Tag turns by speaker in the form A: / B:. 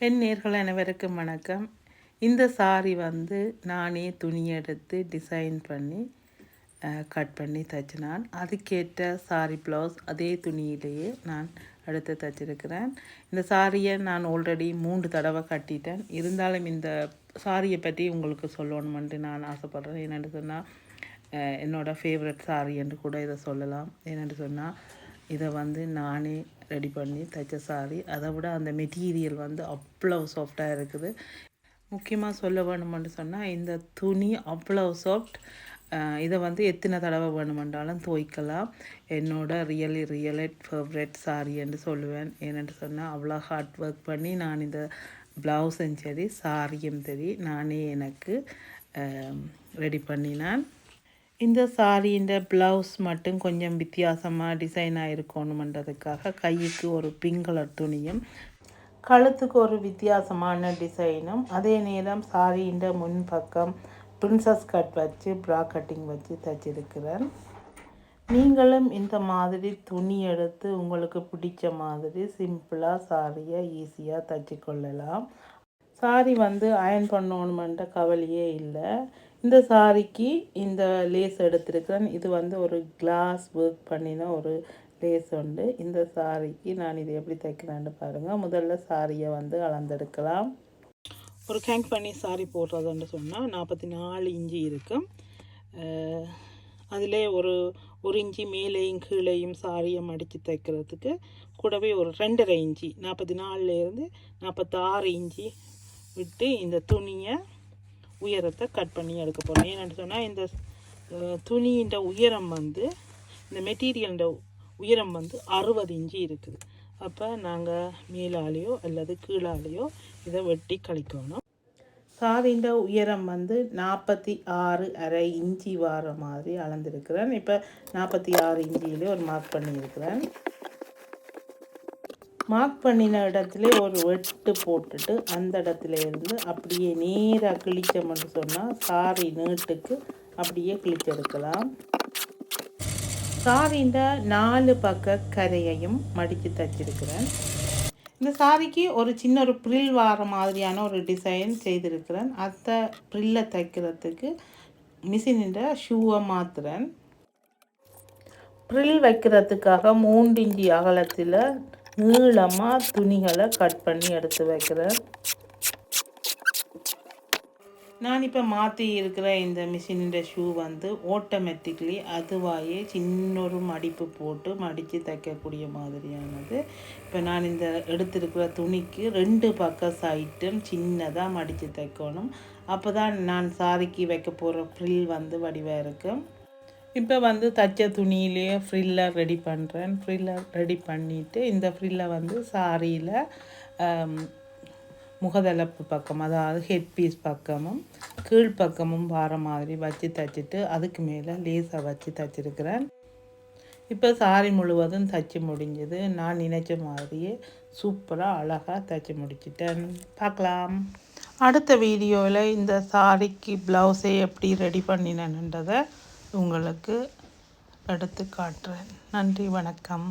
A: என் நேர்கள் அனைவருக்கும் வணக்கம். இந்த சாரி வந்து நானே துணி எடுத்து டிசைன் பண்ணி கட் பண்ணி தைச்சினான். அதுக்கேற்ற சாரி ப்ளவுஸ் அதே துணியிலேயே நான் எடுத்து தைச்சிருக்கிறேன். இந்த சாரியை நான் ஆல்ரெடி 3 தடவை கட்டிட்டேன். இருந்தாலும் இந்த சாரியை பற்றி உங்களுக்கு சொல்லணுமென்று நான் ஆசைப்பட்றேன். என்னென்னு சொன்னால் என்னோடய ஃபேவரட் சாரி என்று கூட இதை சொல்லலாம். என்னென்னு சொன்னால் இதை வந்து நானே ரெடி பண்ணி தைச்ச சாரி. அதை விட அந்த மெட்டீரியல் வந்து அவ்வளோ சாஃப்டாக இருக்குது. முக்கியமாக சொல்ல வேணுமென்று சொன்னால் இந்த துணி அவ்வளோ சாஃப்ட். இதை வந்து எத்தனை தடவை வேணுமென்றாலும் துவைக்கலாம். என்னோட ரியலி ஃபேவரட் சாரி என்று சொல்லுவேன். ஏனென்று சொன்னால் அவ்வளோ ஹார்ட் ஒர்க் பண்ணி நான் இந்த ப்ளவுஸும் சரி சாரியும் சரி நானே எனக்கு ரெடி பண்ணினான். இந்த சாரியின் ப்ளவுஸ் மட்டும் கொஞ்சம் வித்தியாசமாக டிசைனாக இருக்கணுமென்றதுக்காக கைக்கு ஒரு பிங்க் கலர் துணியும் கழுத்துக்கு ஒரு வித்தியாசமான டிசைனும், அதே நேரம் சாரியின் முன்பக்கம் பிரின்சஸ் கட் வச்சு ப்ரா கட்டிங் வச்சு தைச்சிருக்கிறேன். நீங்களும் இந்த மாதிரி துணி எடுத்து உங்களுக்கு பிடிச்ச மாதிரி சிம்பிளாக சாரியை ஈஸியாக தைச்சி கொள்ளலாம். சாரி வந்து அயர்ன் பண்ணணுமென்ற கவலையே இல்லை. இந்த சாரிக்கு இந்த லேஸ் எடுத்திருக்கிறேன். இது வந்து ஒரு கிளாஸ் ஒர்க் பண்ணின ஒரு லேஸ் உண்டு. இந்த சாரிக்கு நான் இது எப்படி தைக்கிறேன்னு பாருங்கள். முதல்ல சாரியை வந்து அளந்தெடுக்கலாம். ஒரு ஹேங் பண்ணி சாரி போடுறதுன்னு சொன்னால் 44 இன்ச்சு இருக்கும். அதிலே ஒரு இன்ச்சு மேலேயும் கீழேயும் சாரியை மடித்து தைக்கிறதுக்கு கூடவே ஒரு 2.5 இன்ச்சு 44லேருந்து 46 இன்ச்சு விட்டு இந்த துணியை உயரத்தை கட் பண்ணி எடுக்க போகிறோம். ஏன்னு சொன்னால் இந்த துணியின் உயரம் வந்து இந்த மெட்டீரியல்ட உயரம் வந்து 60 இன்ச்சு இருக்குது. அப்போ நாங்கள் மேலாலேயோ அல்லது கீழாலேயோ இதை வெட்டி கழிக்கணும். சாரியின் உயரம் வந்து 46.5 இன்ச்சு வர மாதிரி அளந்திருக்கிறேன். இப்போ 46 இன்ச்சிலே ஒரு மார்க் பண்ணியிருக்கிறேன். மார்க் பண்ணின இடத்துல ஒரு வெட்டு போட்டுட்டு அந்த இடத்துல இருந்து அப்படியே நேராக கிழிச்சோம்னு சொன்னால் சாரி நீட்டுக்கு அப்படியே கிழிச்செடுக்கலாம். சாரியின் 4 பக்க கரையையும் மடித்து தைச்சிருக்கிறேன். இந்த சாரிக்கு ஒரு சின்ன ஒரு ப்ரில் வார மாதிரியான ஒரு டிசைன் செய்திருக்கிறேன். அந்த ப்ரில்லை தைக்கிறதுக்கு மிஷினின் ஷூவை மாற்றுறேன். ப்ரில் வைக்கிறதுக்காக 3 இன்ச்சு அகலத்தில் நீளமாக துணிகளை கட் பண்ணி எடுத்து வைக்கிறேன். நான் இப்போ மாற்றி இருக்கிற இந்த மிஷினின் ஷூ வந்து ஆட்டோமேட்டிக்லி அதுவாயே சின்ன ஒரு மடிப்பு போட்டு மடித்து தைக்கக்கூடிய மாதிரியானது. இப்போ நான் இந்த எடுத்திருக்கிற துணிக்கு 2 பக்க சைட்டும் சின்னதாக மடித்து தைக்கணும். அப்போ தான் நான் சாரிக்கு வைக்க போகிற ஃப்ரில் வந்து வடிவாக இருக்கும். இப்போ வந்து தைச்ச துணியிலேயே ஃப்ரில்லை ரெடி பண்ணுறேன். ஃப்ரில்லை ரெடி பண்ணிவிட்டு இந்த ஃப்ரில்லை வந்து சாரியில் முகதளப்பு பக்கம், அதாவது ஹெட் பீஸ் பக்கமும் கீழ்ப்பக்கமும் வார மாதிரி வச்சு தைச்சிட்டு அதுக்கு மேலே லேஸை வச்சு தைச்சிருக்கிறேன். இப்போ சாரி முழுவதும் தைச்சி முடிஞ்சது. நான் நினைச்ச மாதிரியே சூப்பராக அழகாக தைச்சி முடிச்சிட்டேன். பார்க்கலாம். அடுத்த வீடியோவில் இந்த சாரிக்கு ப்ளவுஸை எப்படி ரெடி பண்ணினேன்றதை உங்களுக்கு எடுத்து காட்டுறேன். நன்றி, வணக்கம்.